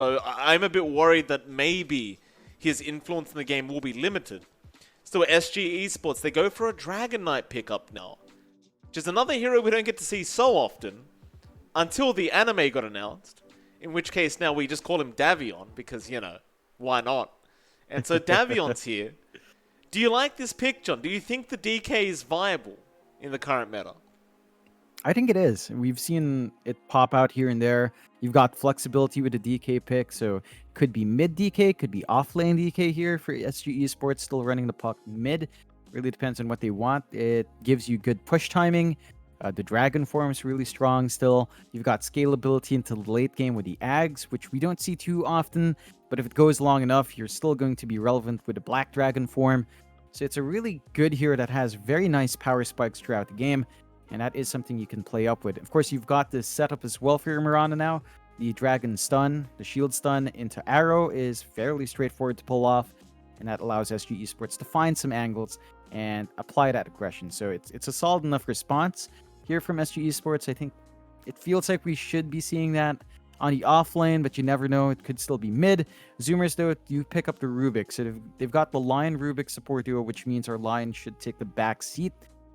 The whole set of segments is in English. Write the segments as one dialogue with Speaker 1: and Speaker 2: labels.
Speaker 1: So I'm a bit worried that maybe his influence in the game will be limited. So at SG Esports, they go for a Dragon Knight pickup now, which is another hero we don't get to see so often until the anime got announced. In which case now we just call him Davion because, why not? And so Davion's here. Do you like this pick, John? Do you think the DK is viable in the current meta?
Speaker 2: I think it is. We've seen it pop out here and there. You've got flexibility with the DK pick, so could be mid DK, could be off lane DK here for SG Esports, still running the puck mid. Really depends on what they want. It gives you good push timing. The Dragon form is really strong still. You've got scalability into the late game with the Ags, which we don't see too often, but if it goes long enough, you're still going to be relevant with the Black Dragon form. So it's a really good hero that has very nice power spikes throughout the game, and that is something you can play up with. Of course, you've got this setup as well for your Miranda now. The Dragon Stun, the Shield Stun into Arrow is fairly straightforward to pull off, and that allows SG Esports to find some angles and apply that aggression. So it's a solid enough response here from SG Esports. I think it feels like we should be seeing that on the off lane, but you never know. It could still be mid. Zoomers, though, you pick up the Rubik. So they've got the Lion Rubik support duo, which means our Lion should take the back seat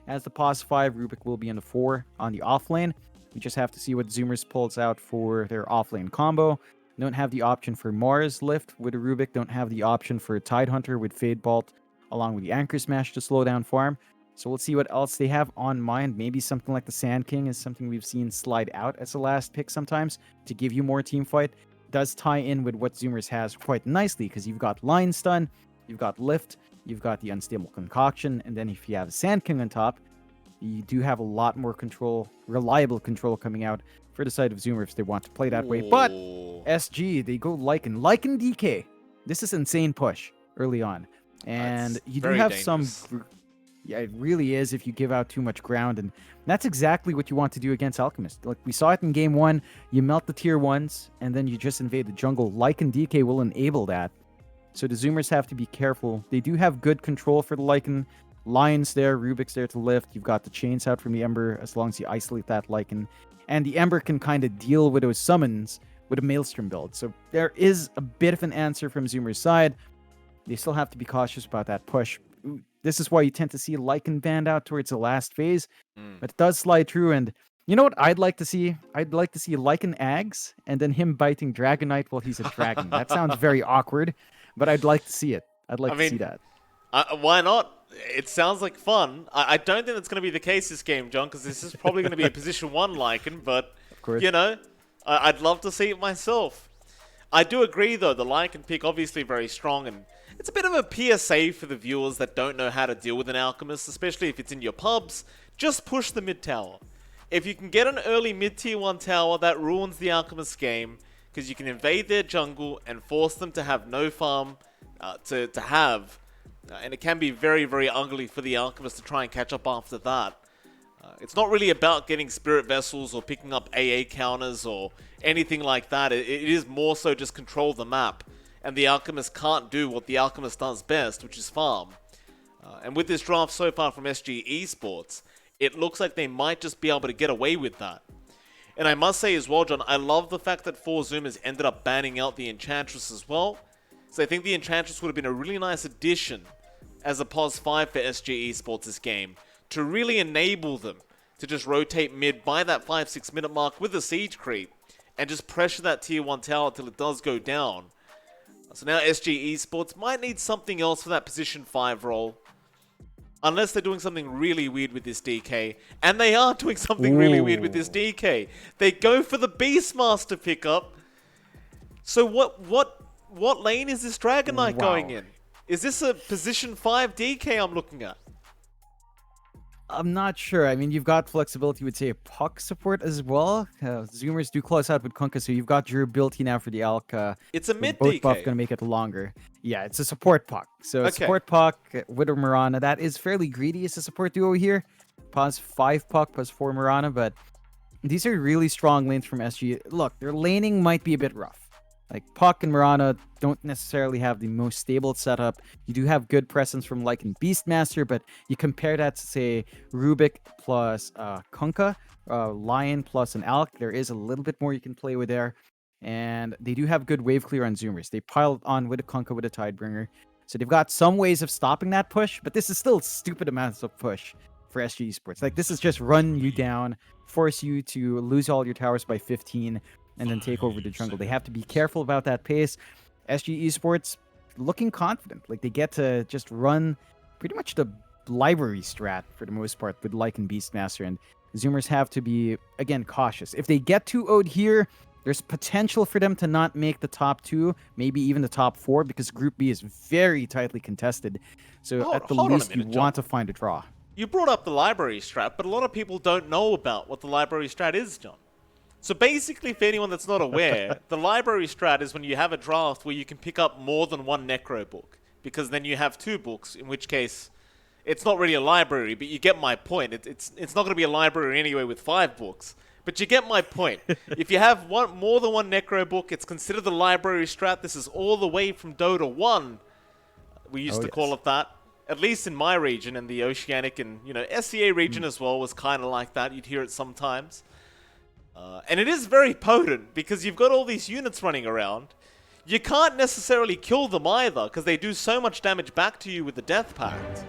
Speaker 2: as the pos 5. Rubik will be in the 4 on the off lane. We just have to see what Zoomers pulls out for their off lane combo. Don't have the option for Mars Lift with a Rubik. Don't have the option for Tidehunter with Fade Bolt, along with the Anchor Smash to slow down farm. So we'll see what else they have on mind. Maybe something like the Sand King is something we've seen slide out as a last pick sometimes to give you more team fight. Does tie in with what Zoomers has quite nicely because you've got Line Stun, you've got Lift, you've got the Unstable Concoction, and then if you have Sand King on top, you do have a lot more control, reliable control coming out for the side of Zoomer if they want to play that way. But
Speaker 1: Ooh.
Speaker 2: SG, they go Lycan DK. This is insane push early on. And
Speaker 1: That's
Speaker 2: you do
Speaker 1: very
Speaker 2: have
Speaker 1: dangerous.
Speaker 2: yeah, it really is if you give out too much ground, and that's exactly what you want to do against Alchemist. Like we saw it in game 1, you melt the tier 1s, and then you just invade the jungle. Lycan DK will enable that. So the Zoomers have to be careful. They do have good control for the Lycan. Lion's there, Rubik's there to lift. You've got the chains out from the Ember as long as you isolate that Lycan. And the Ember can kind of deal with those summons with a Maelstrom build. So there is a bit of an answer from Zoomer's side. They still have to be cautious about that push. This is why you tend to see Lycan banned out towards the last phase. But it does slide through, and you know what I'd like to see? I'd like to see Lycan Ags, and then him biting Dragon Knight while he's a dragon. That sounds very awkward, but I'd like to see it. I'd like
Speaker 1: I
Speaker 2: to see
Speaker 1: mean,
Speaker 2: that.
Speaker 1: why not? It sounds like fun. I don't think that's going to be the case this game, John, because this is probably going to be a position 1 Lycan, but,
Speaker 2: Of course.
Speaker 1: I'd love to see it myself. I do agree, though, the Lycan pick obviously very strong, and it's a bit of a PSA for the viewers that don't know how to deal with an Alchemist, especially if it's in your pubs. Just push the mid tower. If you can get an early mid-tier 1 tower, that ruins the Alchemist game, because you can invade their jungle and force them to have no farm to have. And it can be very, very ugly for the Alchemist to try and catch up after that. It's not really about getting Spirit Vessels or picking up AA counters or anything like that. It is more so just control the map. And the Alchemist can't do what the Alchemist does best, which is farm. And with this draft so far from SG Esports, it looks like they might just be able to get away with that. And I must say as well, John, I love the fact that 4Zoomers ended up banning out the Enchantress as well. So I think the Enchantress would have been a really nice addition as a pos 5 for SG Esports this game to really enable them to just rotate mid by that 5-6 minute mark with a siege creep and just pressure that tier 1 tower till it does go down. So now SG Esports might need something else for that position 5 role. Unless they're doing something really weird with this DK. And they are doing something really weird with this DK. They go for the Beastmaster pickup. So what lane is this Dragon Knight going in? Is this a position 5 DK I'm looking at?
Speaker 2: I'm not sure. I mean, you've got flexibility with, say, puck support as well. Zoomers do close out with Kunkka, so you've got durability now for the Alk.
Speaker 1: It's a mid
Speaker 2: both
Speaker 1: DK.
Speaker 2: buff going to make it longer. Yeah, it's a support puck. So
Speaker 1: Okay.
Speaker 2: support puck with a Mirana. That is fairly greedy as a support duo here. Pos 5 puck, pos 4 Mirana, but these are really strong lanes from SG. Look, their laning might be a bit rough. Like, Puck and Mirana don't necessarily have the most stable setup. You do have good presence from Lycan Beastmaster, but you compare that to, say, Rubik plus Kunkka, Lion plus an Alk. There is a little bit more you can play with there. and they do have good wave clear on Zoomers. They piled on with a Kunkka with a Tidebringer. So they've got some ways of stopping that push, but this is still stupid amounts of push for SG Esports. Like, this is just run you down, force you to lose all your towers by 15, and then take over the jungle. They have to be careful about that pace. SG Esports looking confident. Like, they get to just run pretty much the library strat for the most part with Lycan Beastmaster, and Zoomers have to be, again, cautious. If they get too O'd here, there's potential for them to not make the top 2, maybe even the top 4, because Group B is very tightly contested. So at the least, you want to find a draw.
Speaker 1: You brought up the library strat, but a lot of people don't know about what the library strat is, John. So basically, for anyone that's not aware, the library strat is when you have a draft where you can pick up more than one Necro book, because then you have 2 books, in which case it's not really a library, but you get my point. It's not going to be a library anyway with 5 books. But you get my point. If you have more than one Necro book, it's considered the library strat. This is all the way from Dota 1. We used to call it that. At least in my region, and the Oceanic and, SCA region as well was kind of like that. You'd hear it sometimes. And it is very potent, because you've got all these units running around. You can't necessarily kill them either, because they do so much damage back to you with the Death Pact.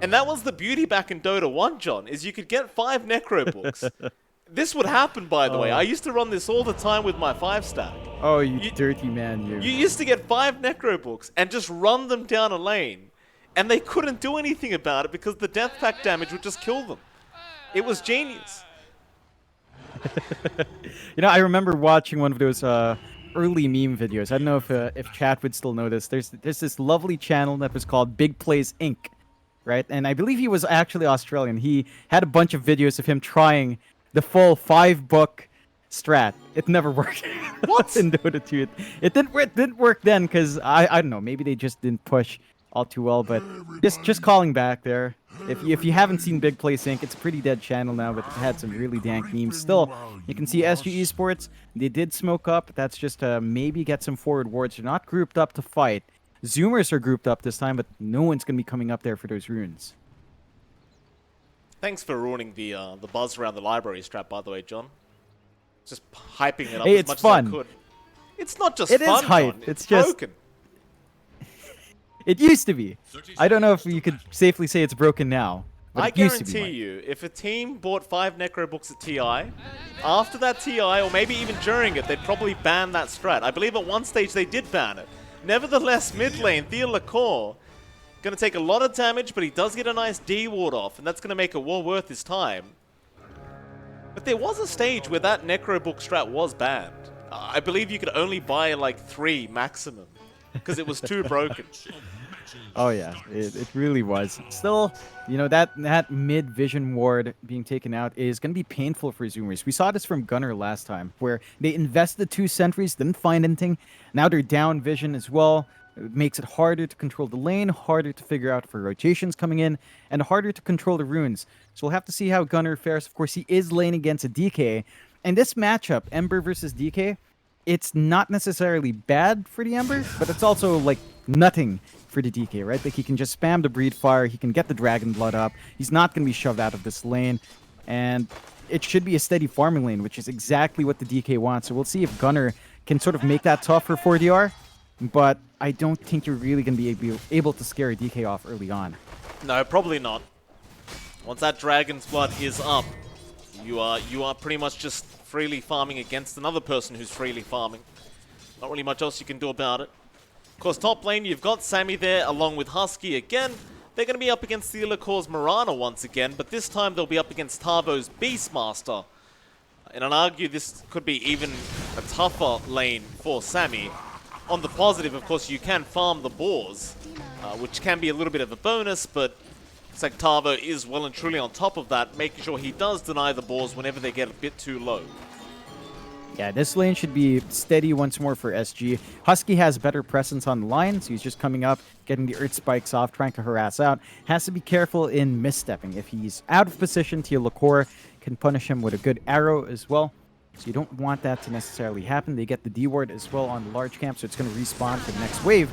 Speaker 1: And that was the beauty back in Dota 1, John, is you could get 5 Necro books. This would happen, by the way. I used to run this all the time with my 5-stack.
Speaker 2: Oh, you dirty man, you.
Speaker 1: You used to get 5 Necro books and just run them down a lane. And they couldn't do anything about it because the Death Pact damage would just kill them. It was genius.
Speaker 2: I remember watching one of those early meme videos. I don't know if chat would still know this. There's this lovely channel that was called Big Plays Inc., right? And I believe he was actually Australian. He had a bunch of videos of him trying the full 5-book strat. It never worked.
Speaker 1: What?
Speaker 2: In Dota 2. It didn't work then, because I don't know, maybe they just didn't push all too well, but just calling back there. If you haven't seen Big Play Sync, it's a pretty dead channel now, but it had some really dank memes. Still, you can see SG Esports, they did smoke up. That's just to maybe get some forward wards. They're not grouped up to fight. Zoomers are grouped up this time, but no one's going to be coming up there for those runes.
Speaker 1: Thanks for ruining the buzz around the library strat, by the way, John. Just hyping it up
Speaker 2: hey,
Speaker 1: as much
Speaker 2: fun.
Speaker 1: as I could. It's not just
Speaker 2: it
Speaker 1: fun,
Speaker 2: is hype.
Speaker 1: John.
Speaker 2: It's just
Speaker 1: broken.
Speaker 2: It used to be. I don't know if you could safely say it's broken now. But
Speaker 1: I
Speaker 2: it used to be
Speaker 1: guarantee you, if a team bought 5 Necro books at TI, after that TI, or maybe even during it, they'd probably ban that strat. I believe at one stage they did ban it. Nevertheless, mid lane, Theo Lacour, going to take a lot of damage, but he does get a nice D ward off, and that's going to make it well worth his time. But there was a stage where that Necro book strat was banned. I believe you could only buy like 3 maximum, because it was too broken.
Speaker 2: Oh yeah, it really was. Still, that mid vision ward being taken out is going to be painful for Zoomers. We saw this from Gunner last time, where they invested 2 sentries, didn't find anything. Now they're down vision as well. It makes it harder to control the lane, harder to figure out for rotations coming in, and harder to control the runes. So we'll have to see how Gunner fares. Of course, he is laning against a DK. And this matchup, Ember versus DK, it's not necessarily bad for the Ember, but it's also like nothing for the DK, right? Like, he can just spam the Breed Fire, he can get the Dragon Blood up, he's not going to be shoved out of this lane, and it should be a steady farming lane, which is exactly what the DK wants. So we'll see if Gunner can sort of make that tougher for DR, but I don't think you're really going to be able to scare a DK off early on.
Speaker 1: No, probably not. Once that Dragon's Blood is up, you are pretty much just freely farming against another person who's freely farming. Not really much else you can do about it. Of course, top lane, you've got Sammy there along with Husky again. They're going to be up against the Lacour's Mirana once again, but this time they'll be up against Tavo's Beastmaster. And I'd argue this could be even a tougher lane for Sammy. On the positive, of course, you can farm the boars, which can be a little bit of a bonus, but it's like Tavo is well and truly on top of that, making sure he does deny the boars whenever they get a bit too low.
Speaker 2: Yeah, this lane should be steady once more for SG. Husky has better presence on the line, so he's just coming up, getting the Earth Spikes off, trying to harass out. Has to be careful in misstepping. If he's out of position, Theo Lacour can punish him with a good arrow as well. So you don't want that to necessarily happen. They get the D-ward as well on the large camp, so it's going to respawn for the next wave.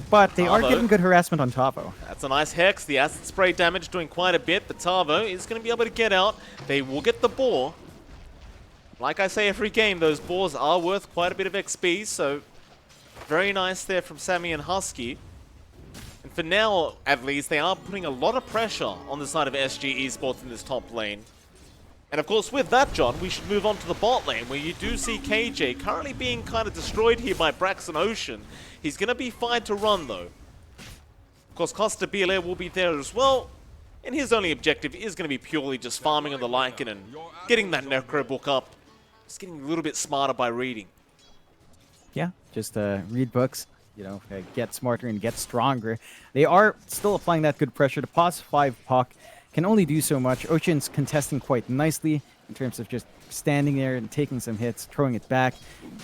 Speaker 2: But they are getting good harassment on Tavo.
Speaker 1: That's a nice Hex. The Acid Spray damage doing quite a bit, but Tavo is going to be able to get out. They will get the boar. Like I say every game, those boars are worth quite a bit of XP, so very nice there from Sammy and Husky. And for now, at least, they are putting a lot of pressure on the side of SG Esports in this top lane. And of course, with that, John, we should move on to the bot lane, where you do see KJ currently being kind of destroyed here by Brax and Ocean. He's going to be fine to run, though. Of course, Costa Belair will be there as well. And his only objective is going to be purely just farming on the Lycan and getting that Necro book up. Just getting a little bit smarter by reading.
Speaker 2: Yeah, just read books, you know, get smarter and get stronger. They are still applying that good pressure. The pos 5 puck can only do so much. Ocean's contesting quite nicely in terms of just standing there and taking some hits, throwing it back.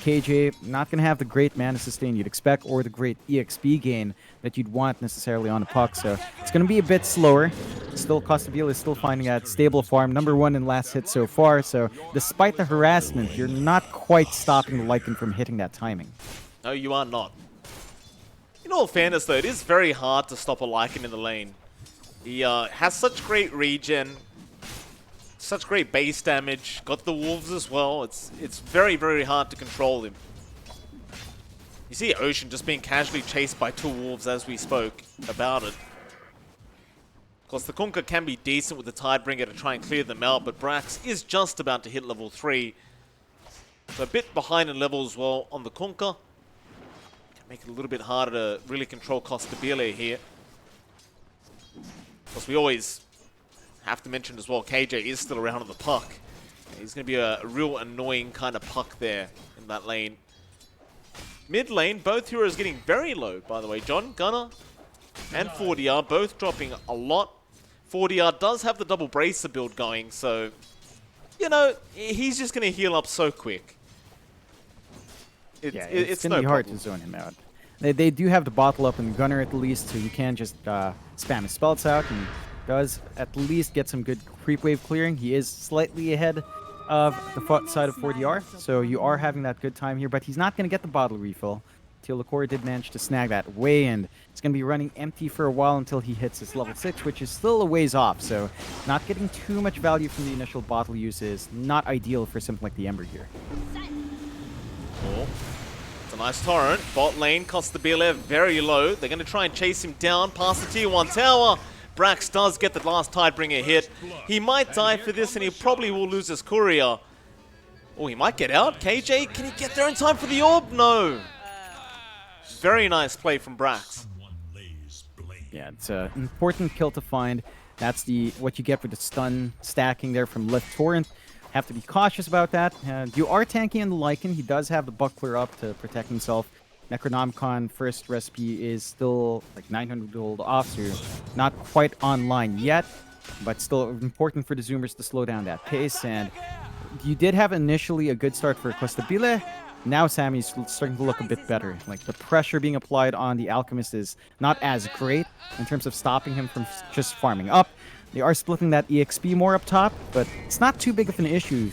Speaker 2: KJ not going to have the great mana sustain you'd expect or the great EXP gain that you'd want necessarily on a puck. So it's going to be a bit slower. Still, Costabile is still finding that stable farm. #1 in last hit so far. So despite the harassment, you're not quite stopping the Lycan from hitting that timing.
Speaker 1: No, you are not. In all fairness, though, it is very hard to stop a Lycan in the lane. He has such great regen, such great base damage, got the wolves as well. It's very, very hard to control him. You see Ocean just being casually chased by 2 wolves as we spoke about it. Of course, the Kunkka can be decent with the Tidebringer to try and clear them out, but Brax is just about to hit level 3. So a bit behind in level as well on the Kunkka. Can make it a little bit harder to really control Costabile here. Of course, we always have to mention as well, KJ is still around on the puck. He's going to be a real annoying kind of puck there in that lane. Mid lane, both heroes getting very low, by the way. John, Gunner, and 4DR both dropping a lot. 4DR does have the double bracer build going, so, you know, he's just going to heal up so quick.
Speaker 2: It's
Speaker 1: no
Speaker 2: going to be hard
Speaker 1: problem.
Speaker 2: to zone him out. They do have the bottle up in Gunner at least, so you can just spam his spells out, and does at least get some good creep wave clearing. He is slightly ahead of the side of 4DR, so you are having that good time here, but he's not going to get the bottle refill. Teal'c did manage to snag that way, and it's going to be running empty for a while until he hits his level 6, which is still a ways off, so not getting too much value from the initial bottle use is not ideal for something like the Ember here.
Speaker 1: Oh, it's a nice torrent. Bot lane, Costabile very low. They're going to try and chase him down past the tier 1 tower. Brax does get the last Tidebringer hit. He might die for this, and he probably will lose his courier. Oh, he might get out. KJ, can he get there in time for the orb? No. Very nice play from Brax.
Speaker 2: Yeah, it's an important kill to find. That's what you get for the stun stacking there from Lift Torrent. Have to be cautious about that. You are tanking in the Lycan. He does have the buckler up to protect himself. Necronomicon first recipe is still like 900 gold off, so not quite online yet, but still important for the Zoomers to slow down that pace. And you did have initially a good start for Costabile. Now Sammy's starting to look a bit better. Like the pressure being applied on the Alchemist is not as great in terms of stopping him from just farming up. They are splitting that EXP more up top, but it's not too big of an issue.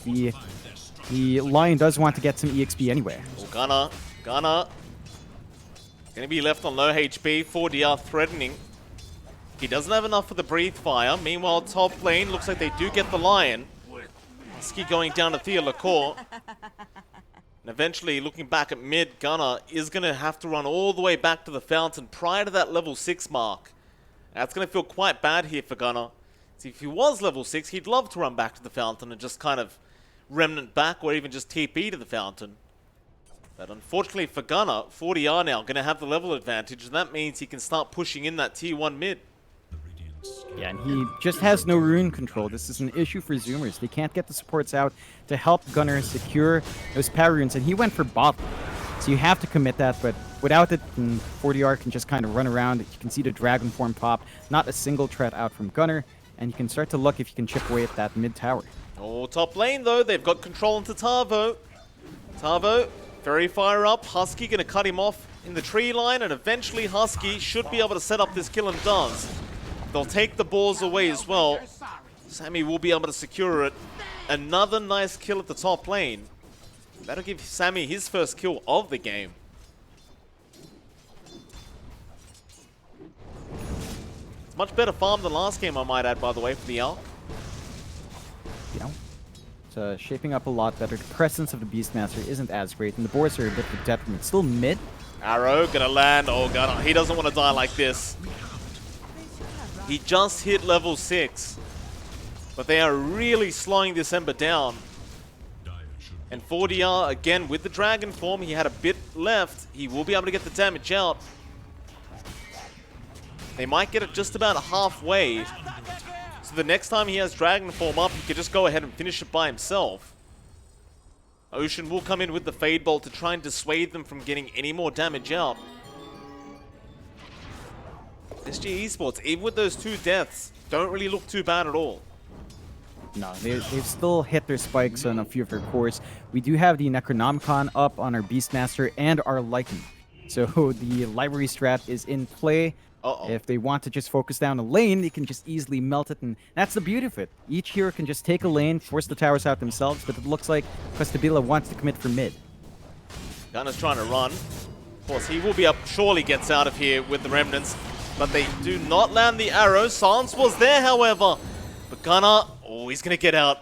Speaker 2: The Lion does want to get some EXP anyway.
Speaker 1: Oh, Gunner. Going to be left on low HP. 4DR threatening. He doesn't have enough for the Breathe Fire. Meanwhile, top lane looks like they do get the Lion. Husky going down to Teal'c. And eventually, looking back at mid, Gunner is going to have to run all the way back to the fountain prior to that level 6 mark. That's going to feel quite bad here for Gunner. See, if he was level 6, he'd love to run back to the fountain and just kind of remnant back or even just TP to the fountain. But unfortunately for Gunner, 40R now going to have the level advantage, and that means he can start pushing in that tier 1 mid.
Speaker 2: Yeah, and he just has no rune control. This is an issue for Zoomers. They can't get the supports out to help Gunner secure those power runes, and he went for bottom. So you have to commit that, but without it, 40R can just kind of run around. You can see the Dragon Form pop. Not a single threat out from Gunner, and you can start to look if you can chip away at that mid tower.
Speaker 1: Oh, top lane though, they've got control into Tavo. Tavo, very fire up. Husky going to cut him off in the tree line, and eventually Husky should be able to set up this kill and does. They'll take the balls away as well. Sammy will be able to secure it. Another nice kill at the top lane. That'll give Sammy his first kill of the game. It's much better farm than last game, I might add, by the way, for the Alk.
Speaker 2: Yeah. It's shaping up a lot better. The presence of the Beastmaster isn't as great, and the boards are a bit of a detriment. Still mid.
Speaker 1: Arrow gonna land. Oh god, he doesn't want to die like this. He just hit level 6. But they are really slowing this Ember down. And 4DR, again, with the Dragon form, he had a bit left. He will be able to get the damage out. They might get it just about halfway. So the next time he has Dragon form up, he could just go ahead and finish it by himself. Ocean will come in with the Fade Bolt to try and dissuade them from getting any more damage out. SG Esports, even with those 2 deaths, don't really look too bad at all.
Speaker 2: No, they've still hit their spikes on a few of their cores. We do have the Necronomicon up on our Beastmaster and our Lycan. So the library strat is in play. If they want to just focus down a lane, they can just easily melt it, and that's the beauty of it. Each hero can just take a lane, force the towers out themselves, but it looks like Costabila wants to commit for mid.
Speaker 1: Gunna's trying to run. Of course, he will be up, surely gets out of here with the Remnants, but they do not land the arrow. Silence was there, however. But Gunna, oh, he's going to get out.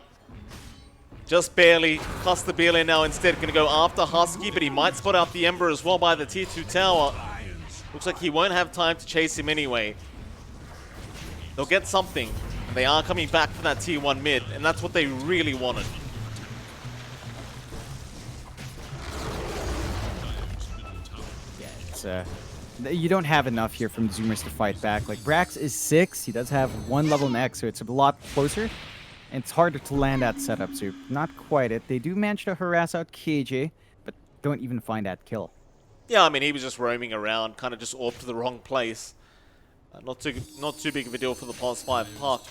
Speaker 1: Just barely. Costabile now instead going to go after Husky, but he might spot out the Ember as well by the tier 2 tower. Looks like he won't have time to chase him anyway. They'll get something. They are coming back for that tier 1 mid, and that's what they really wanted.
Speaker 2: Yeah, it's you don't have enough here from Zoomers to fight back. Like, Brax is 6, he does have 1 level next, so it's a lot closer. And it's harder to land that setup, so not quite it. They do manage to harass out KJ, but don't even find that kill.
Speaker 1: Yeah, I mean, he was just roaming around, kind of just off to the wrong place. Not too big of a deal for the plus 5 puck.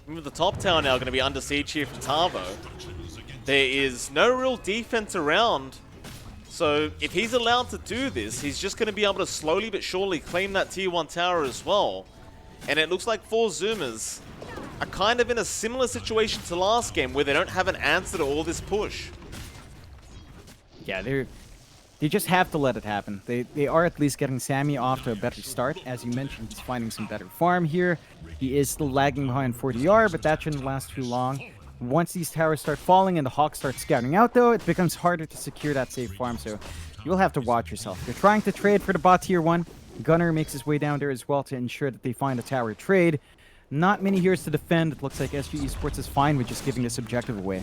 Speaker 1: With the top tower now going to be under siege here for Tavo. There is no real defense around. So if he's allowed to do this, he's just going to be able to slowly but surely claim that tier 1 tower as well. And it looks like 4 Zoomers are kind of in a similar situation to last game, where they don't have an answer to all this push.
Speaker 2: Yeah, they just have to let it happen. They are at least getting Sammy off to a better start. As you mentioned, he's finding some better farm here. He is still lagging behind 40R, but that shouldn't last too long. Once these towers start falling and the Hawks start scouting out, though, it becomes harder to secure that safe farm, so you'll have to watch yourself. They're trying to trade for the bot tier 1. Gunner makes his way down there as well to ensure that they find a tower trade. Not many heroes to defend. It looks like SG Esports is fine with just giving this objective away.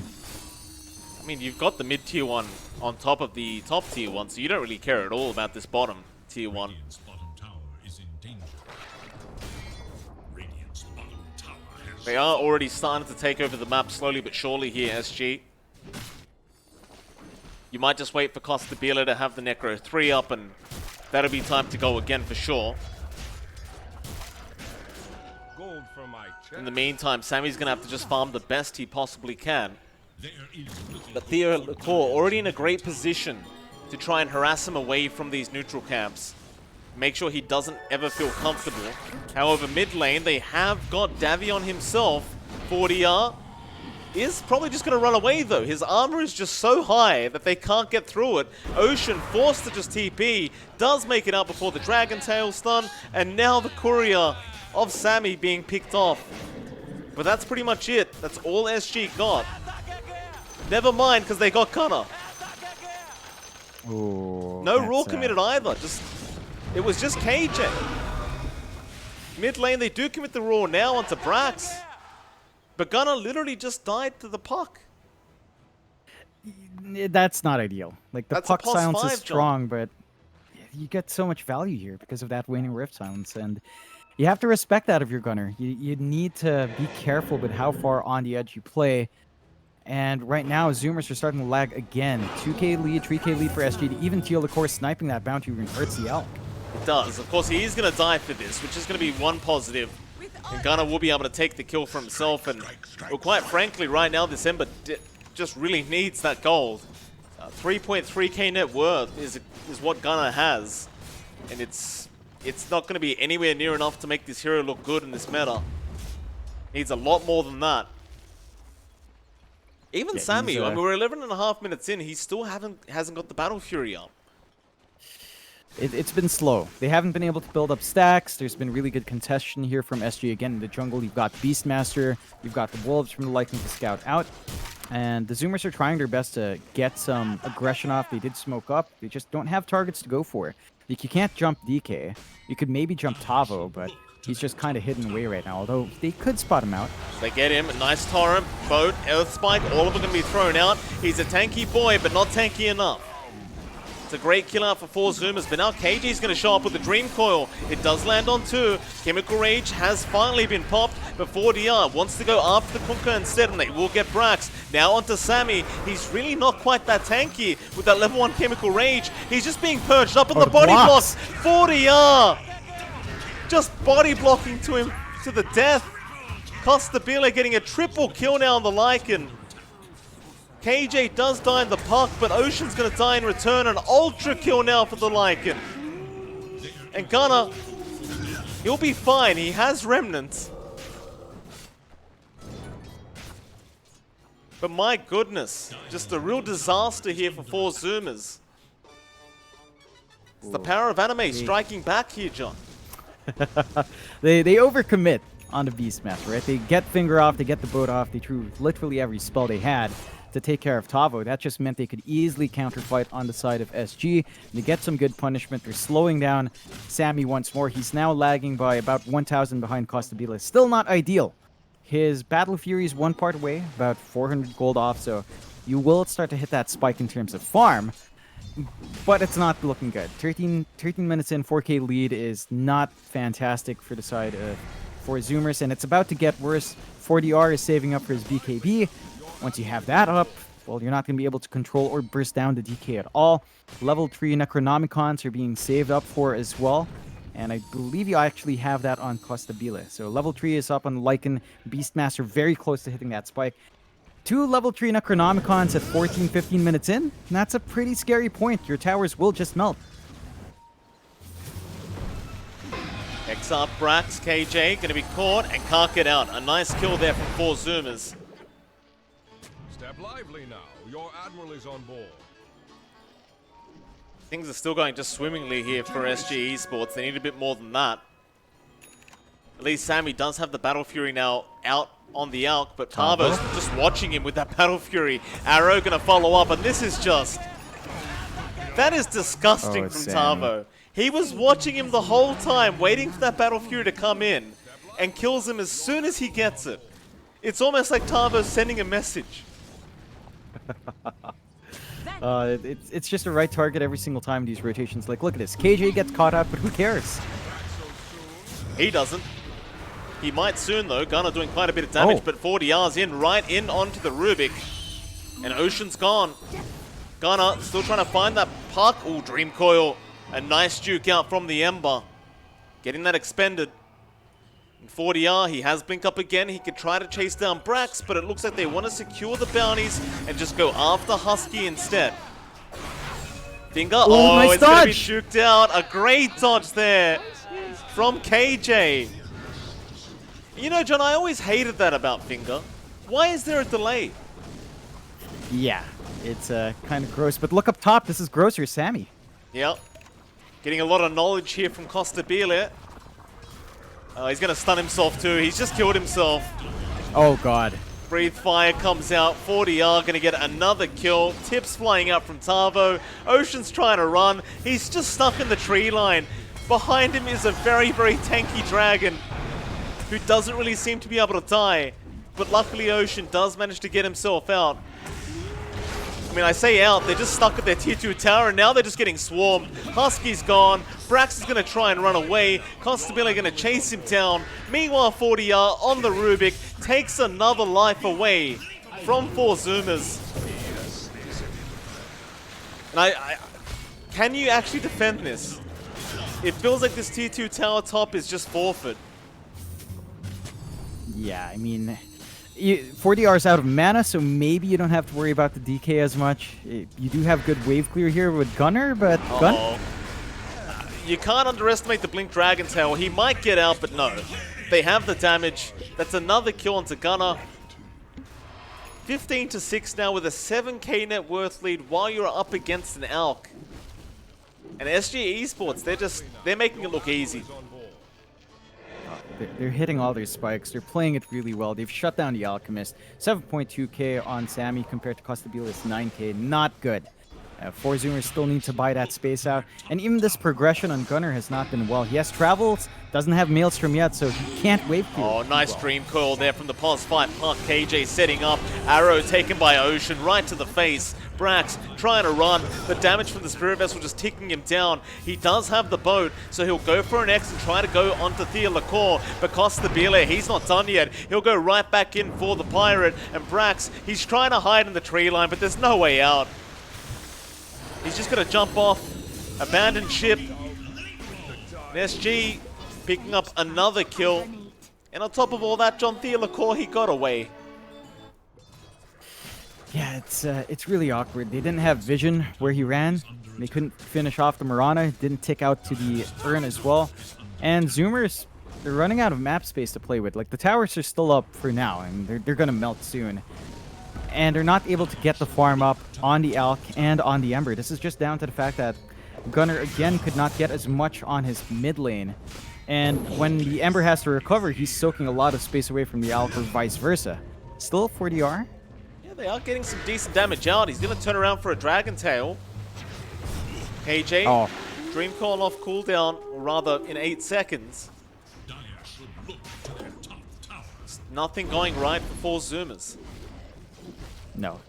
Speaker 1: I mean, you've got the mid tier 1 on top of the top tier 1, so you don't really care at all about this bottom tier 1. They are already starting to take over the map slowly but surely here, SG. You might just wait for Costabile to have the Necro 3 up, and that'll be time to go again for sure. In the meantime, Sammy's going to have to just farm the best he possibly can. But Theo Lecor already in a great position to try and harass him away from these neutral camps. Make sure he doesn't ever feel comfortable. However, mid lane, they have got Davion himself. 40R is probably just going to run away, though. His armor is just so high that they can't get through it. Ocean, forced to just TP, does make it up before the Dragon Tail stun, and now the courier of Sammy being picked off. But that's pretty much it. That's all SG got. Never mind, because they got Gunna.
Speaker 2: Ooh,
Speaker 1: no Raw committed either. It was just KJ. Mid lane, they do commit the Raw now onto Brax. But Gunna literally just died to the puck.
Speaker 2: That's not ideal. Like, the
Speaker 1: That's
Speaker 2: puck
Speaker 1: a +5,
Speaker 2: silence is
Speaker 1: John.
Speaker 2: strong, but you get so much value here because of that waning rift silence, and you have to respect that of your gunner. You need to be careful with how far on the edge you play. And right now, Zoomers are starting to lag again. 2k lead, 3k lead for SG. Even Teal, of course, sniping that bounty even hurts the elk.
Speaker 1: It does. Of course, he is going to die for this, which is going to be one positive. And Gunna will be able to take the kill for himself. And well, quite frankly, right now, this Ember just really needs that gold. 3.3k net worth is what Gunna has. And it's not going to be anywhere near enough to make this hero look good in this meta. Needs a lot more than that. Even Sammy, I mean, we're 11.5 minutes in, he still hasn't got the Battle Fury up.
Speaker 2: It's been slow. They haven't been able to build up stacks. There's been really good contestation here from SG. Again, in the jungle, you've got Beastmaster, you've got the Wolves from the Lycan to scout out. And the Zoomers are trying their best to get some aggression off. They did smoke up. They just don't have targets to go for. Like, you can't jump DK. You could maybe jump Tavo, but he's just kind of hidden away right now, although they could spot him out.
Speaker 1: They get him. Nice torrent, boat, earth spike, all of them going to be thrown out. He's a tanky boy, but not tanky enough. It's a great kill out for 4 Zoomers, but now KG's going to show up with the Dream Coil. It does land on 2. Chemical Rage has finally been popped, but 4DR wants to go after the Kunkka instead, and they will get Brax. Now onto Sammy. He's really not quite that tanky with that level 1 Chemical Rage. He's just being perched up on the body blocks. 4DR just body blocking to him to the death. Costabile getting a triple kill now on the Lycan. KJ does die in the puck, but Ocean's going to die in return. An ultra kill now for the Lycan. And Gunnar, he'll be fine. He has remnants. But my goodness, just a real disaster here for 4 Zoomers. It's the power of anime striking back here, John.
Speaker 2: They overcommit on the Beastmaster, right? They get Finger off, they get the boat off, they threw literally every spell they had to take care of Tavo. That just meant they could easily counterfight on the side of SG. They get some good punishment. They're slowing down Sammy once more. He's now lagging by about 1,000 behind Costabile. Still not ideal. His Battle Fury is 1 part away, about 400 gold off, so you will start to hit that spike in terms of farm, but it's not looking good. 13 minutes in, 4K lead is not fantastic for the side of 4 Zoomers, and it's about to get worse. 4DR is saving up for his BKB. Once you have that up, well, you're not going to be able to control or burst down the DK at all. Level 3 Necronomicons are being saved up for as well. And I believe you actually have that on Costabile. So level 3 is up on Lycan. Beastmaster very close to hitting that spike. 2 level 3 Necronomicons at 14-15 minutes in. And that's a pretty scary point. Your towers will just melt.
Speaker 1: X up Brax, KJ going to be caught and can't get out. A nice kill there from 4 Zoomers.
Speaker 3: Step lively now. Your admiral is on board.
Speaker 1: Things are still going just swimmingly here for SG Esports. They need a bit more than that. At least Sammy does have the Battle Fury now out on the Alk, but Tavo's just watching him with that Battle Fury. Arrow going to follow up, and this is just... That is disgusting from Tavo. He was watching him the whole time, waiting for that Battle Fury to come in, and kills him as soon as he gets it. It's almost like Tavo's sending a message.
Speaker 2: It's just the right target every single time these rotations. Like, look at this. KJ gets caught out, but who cares?
Speaker 1: He doesn't. He might soon, though. Gunnar doing quite a bit of damage, but 4DR's in, right in onto the Rubik. And Ocean's gone. Gunnar still trying to find that puck. Ooh, Dream Coil. A nice juke out from the Ember. Getting that expended. And 4DR, he has Blink up again. He could try to chase down Brax, but it looks like they want to secure the bounties and just go after Husky instead. Finger,
Speaker 2: nice
Speaker 1: it's going to be
Speaker 2: dodge.
Speaker 1: juked out. A great dodge there from KJ. You know, John, I always hated that about Finger. Why is there a delay?
Speaker 2: Yeah, it's kind of gross. But look up top. This is grosser, Sammy.
Speaker 1: Yep. Getting a lot of knowledge here from Costabile. He's going to stun himself too. He's just killed himself.
Speaker 2: Oh, God.
Speaker 1: Breathe Fire comes out. 4DR going to get another kill. Tips flying out from Tavo. Ocean's trying to run. He's just stuck in the tree line. Behind him is a very, very tanky dragon who doesn't really seem to be able to die. But luckily Ocean does manage to get himself out. I mean, I say out, they're just stuck at their tier 2 tower, and now they're just getting swarmed. Husky's gone. Brax is going to try and run away. Costabile going to chase him down. Meanwhile, 4DR on the Rubik takes another life away from 4 Zoomers. And can you actually defend this? It feels like this tier 2 tower top is just forfeit.
Speaker 2: Yeah, I mean... 4DR is out of mana, so maybe you don't have to worry about the DK as much. You do have good wave clear here with Gunnar, but Gun?
Speaker 1: You can't underestimate the Blink Dragon Tail. He might get out, but no. They have the damage. That's another kill onto Gunnar. 15-6 now with a 7k net worth lead while you're up against an Alk. And SG Esports, they're making it look easy.
Speaker 2: They're hitting all their spikes. They're playing it really well. They've shut down the Alchemist. 7.2k on Sammy compared to Costabilis 9k. Not good. 4 Zoomers still need to buy that space out. And even this progression on Gunner has not been well. He has travels, doesn't have Maelstrom yet, so he can't wave clear.
Speaker 1: Oh, nice Dream Coil there from the pause fight. Puck KJ setting up. Arrow taken by Ocean right to the face. Brax trying to run. The damage from the Spirit Vessel just ticking him down. He does have the boat, so he'll go for an X and try to go onto Thea Lacour. But Costabile, he's not done yet. He'll go right back in for the Pirate. And Brax, he's trying to hide in the tree line, but there's no way out. He's just going to jump off, abandon ship. And SG picking up another kill. And on top of all that, John Thea Lacour, he got away.
Speaker 2: Yeah, it's really awkward. They didn't have vision where he ran. They couldn't finish off the Mirana. Didn't tick out to the urn as well. And Zoomers, they're running out of map space to play with. Like, the towers are still up for now, and they're going to melt soon. And they're not able to get the farm up on the Alk and on the Ember. This is just down to the fact that Gunner, again, could not get as much on his mid lane. And when the Ember has to recover, he's soaking a lot of space away from the Alk or vice versa. Still 4DR.
Speaker 1: Yeah, they are getting some decent damage out. He's going to turn around for a Dragon Tail. KJ, Dream Call off cooldown, or rather in 8 seconds. Nothing going right for 4 Zoomers.
Speaker 2: No.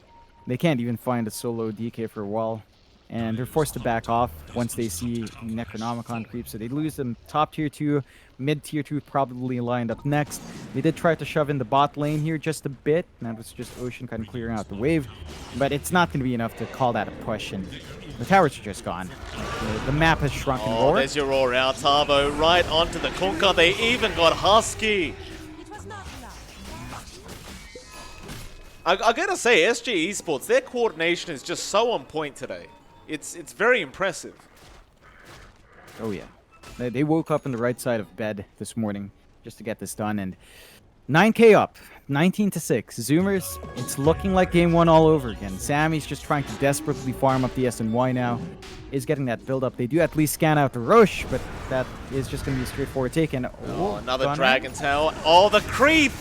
Speaker 2: They can't even find a solo DK for a while. And they're forced to back off once they see Necronomicon creep. So they lose them top tier 2, mid tier 2 probably lined up next. They did try to shove in the bot lane here just a bit. And that was just Ocean kind of clearing out the wave. But it's not going to be enough to call that a push. And the towers are just gone. The map has shrunk and roared.
Speaker 1: There's your roar out, Tavo. Right onto the Kunkka. They even got Husky. I gotta say, SG Esports, their coordination is just so on point today. It's very impressive.
Speaker 2: Oh yeah. They woke up on the right side of bed this morning just to get this done, and 9k up, 19-6. Zoomers, it's looking like game 1 all over again. Sammy's just trying to desperately farm up the SNY now. Is getting that build up. They do at least scan out the Roche, but that is just going to be a straightforward take. And
Speaker 1: another Dragon Tail. Oh, the creep!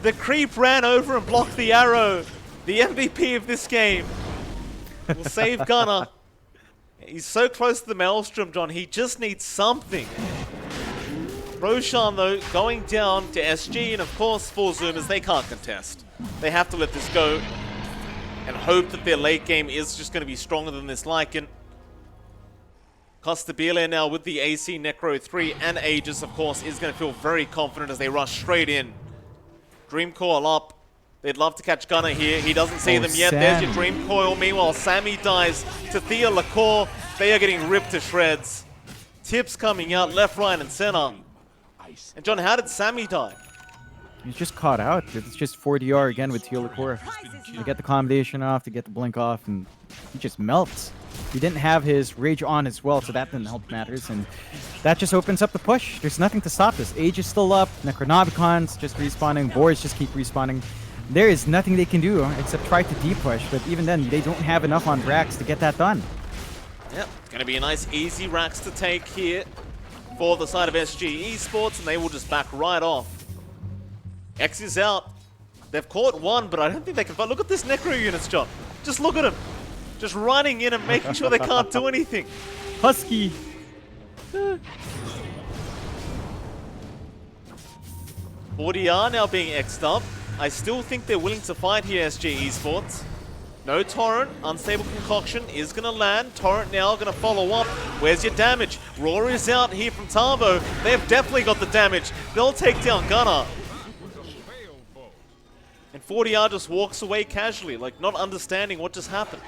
Speaker 1: The creep ran over and blocked the arrow. The MVP of this game will save Gunner. He's so close to the Maelstrom, John. He just needs something. Roshan, though, going down to SG, and of course, 4 Zoomers, they can't contest. They have to let this go and hope that their late game is just going to be stronger than this Lycan. Costabile now with the AC Necro 3 and Aegis, of course, is going to feel very confident as they rush straight in. Dream Coil up. They'd love to catch Gunner here. He doesn't see them yet.
Speaker 2: Sammy.
Speaker 1: There's your Dream Coil. Meanwhile, Sammy dies to Thea Lacour. They are getting ripped to shreds. Tips coming out left, right, and center. And John, how did Sammy die?
Speaker 2: He's just caught out. It's just 4DR again with Thea Lacour. They get the combination off, they get the blink off, and he just melts. He didn't have his Rage on as well, so that didn't help matters. And that just opens up the push. There's nothing to stop this. Age is still up. Necronomicon's just respawning. Boards just keep respawning. There is nothing they can do except try to deep-push. But even then, they don't have enough on Brax to get that done.
Speaker 1: Yep, it's going to be a nice, easy racks to take here for the side of SG Esports, and they will just back right off. X is out. They've caught one, but I don't think they can fight. Look at this Necro units, John. Just look at them. Just running in and making sure they can't do anything.
Speaker 2: Husky.
Speaker 1: 40R now being X'd up. I still think they're willing to fight here, SG Esports. No Torrent. Unstable Concoction is going to land. Torrent now going to follow up. Where's your damage? Roar is out here from Tavo. They've definitely got the damage. They'll take down Gunner. And 40R just walks away casually, like not understanding what just happened.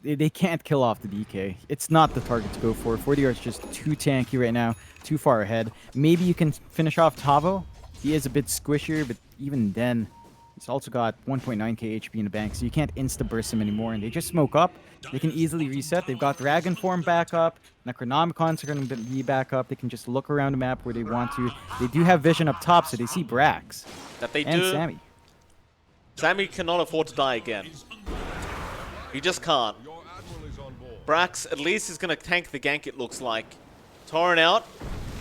Speaker 2: They can't kill off the DK. It's not the target to go for. 40R is just too tanky right now, too far ahead. Maybe you can finish off Tavo. He is a bit squishier, but even then, he's also got 1.9k HP in the bank, so you can't insta-burst him anymore, and they just smoke up. They can easily reset. They've got Dragon Form back up. Necronomicons are going to be back up. They can just look around the map where they want to. They do have vision up top, so they see Brax.
Speaker 1: That they
Speaker 2: and
Speaker 1: do.
Speaker 2: Sammy.
Speaker 1: Sammy cannot afford to die again. He just can't.
Speaker 3: Your admiral is on board.
Speaker 1: Brax at least is going to tank the gank, it looks like. Torrent out.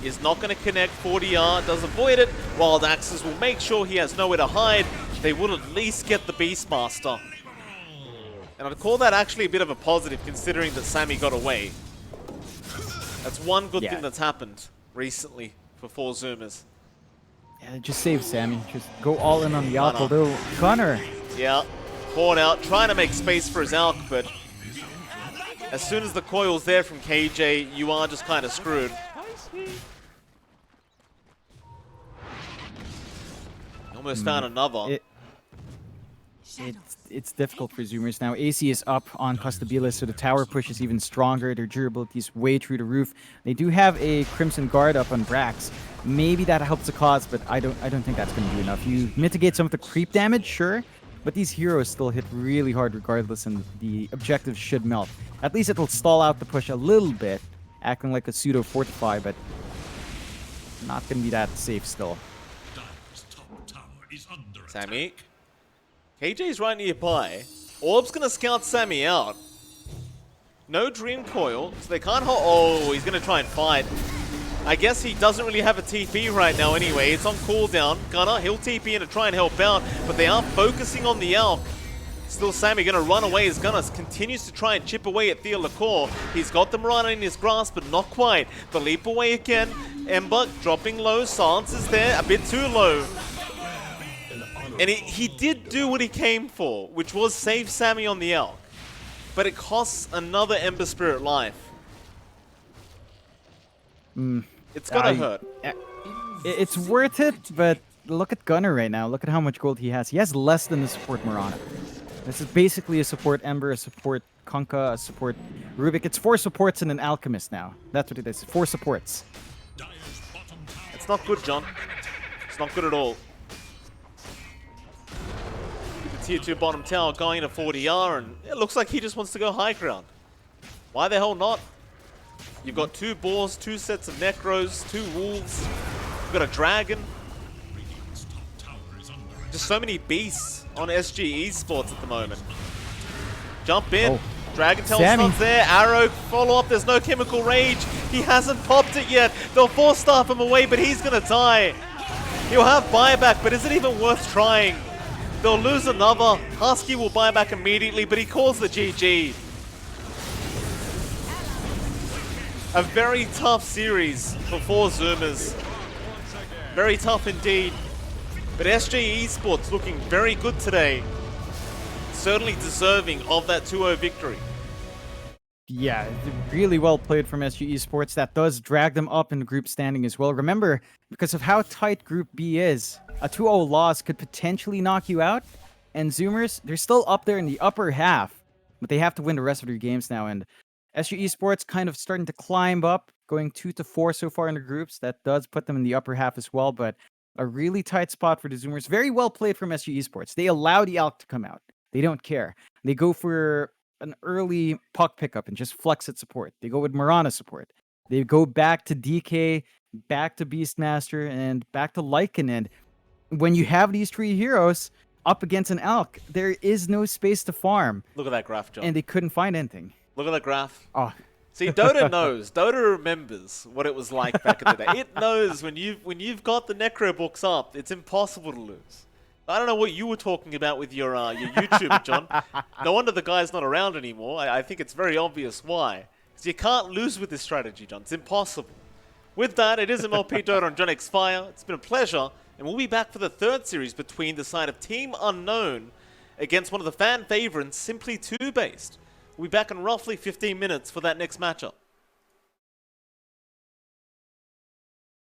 Speaker 1: Is not going to connect. 40R does avoid it. Wild Axes will make sure he has nowhere to hide. They will at least get the Beastmaster. And I'd call that actually a bit of a positive considering that Sammy got away. That's one good thing that's happened recently for 4 Zoomers.
Speaker 2: Yeah, just save Sammy. Just go all in on the Alk, although Gunner.
Speaker 1: Yeah, Horn out, trying to make space for his Alk, but as soon as the coil's there from KJ, you are just kind of screwed. Almost found another.
Speaker 2: It's difficult for Zoomers now. AC is up on Costabile, so the tower push is even stronger. Their durability is way through the roof. They do have a Crimson Guard up on Brax. Maybe that helps the cause, but I don't think that's going to do enough. You mitigate some of the creep damage, sure, but these heroes still hit really hard regardless, and the objectives should melt. At least it'll stall out the push a little bit, acting like a pseudo fortify, but not going to be that safe still.
Speaker 1: Sammy. KJ's right nearby. Orb's gonna scout Sammy out. No Dream Coil, so they can't hold. Oh, he's gonna try and fight. I guess he doesn't really have a TP right now anyway. It's on cooldown. Gunner, he'll TP in to try and help out, but they are focusing on the Alk. Still Sammy gonna run away as Gunner continues to try and chip away at Theo Lacour. He's got the Mirana in his grasp, but not quite. The leap away again. Ember dropping low. Silence is there, a bit too low. And he did do what he came for, which was save Sammy on the Alk. But it costs another Ember Spirit life. It's gotta hurt.
Speaker 2: It's worth it, but look at Gunner right now. Look at how much gold he has. He has less than the support Mirana. This is basically a support Ember, a support Kunkka, a support Rubik. It's 4 supports and an Alchemist now. That's what it is. 4 supports.
Speaker 1: It's not good, John. It's not good at all. Tier 2 bottom tower going to 40R, and it looks like he just wants to go high ground. Why the hell not? You've got 2 boars, 2 sets of Necros, 2 wolves, you've got a dragon. Just so many beasts on SG Esports at the moment. Jump in.
Speaker 2: Oh.
Speaker 1: Dragon Tail's not there. Arrow, follow up. There's no Chemical Rage. He hasn't popped it yet. They'll 4-staff him away, but he's going to die. He'll have buyback, but is it even worth trying? They'll lose another. Husky will buy back immediately, but he calls the GG. A very tough series for 4 Zoomers. Very tough indeed. But SG Esports looking very good today. Certainly deserving of that 2-0 victory.
Speaker 2: Yeah, really well played from SG Esports. That does drag them up in the group standing as well. Remember, because of how tight Group B is, a 2-0 loss could potentially knock you out. And Zoomers, they're still up there in the upper half, but they have to win the rest of their games now. And SG Esports kind of starting to climb up, going 2-4 so far in the groups. That does put them in the upper half as well, but a really tight spot for the Zoomers. Very well played from SG Esports. They allow the Alk to come out. They don't care. They go for an early puck pickup and just flex at support. They go with Mirana support. They go back to DK, back to Beastmaster, and back to Lycan. And when you have these 3 heroes up against an Alk, there is no space to farm.
Speaker 1: Look at that graph, John.
Speaker 2: And they couldn't find anything.
Speaker 1: Look at that graph.
Speaker 2: Oh.
Speaker 1: See, Dota knows. Dota remembers what it was like back in the day. It knows when you've got the Necro books up, it's impossible to lose. I don't know what you were talking about with your YouTube, John. No wonder the guy's not around anymore. I think it's very obvious why. Because you can't lose with this strategy, John. It's impossible. With that, it is MLP Dota on johnxfire. It's been a pleasure. And we'll be back for the 3rd series between the side of Team Unknown against one of the fan favorites, Simply 2 based. We'll be back in roughly 15 minutes for that next matchup.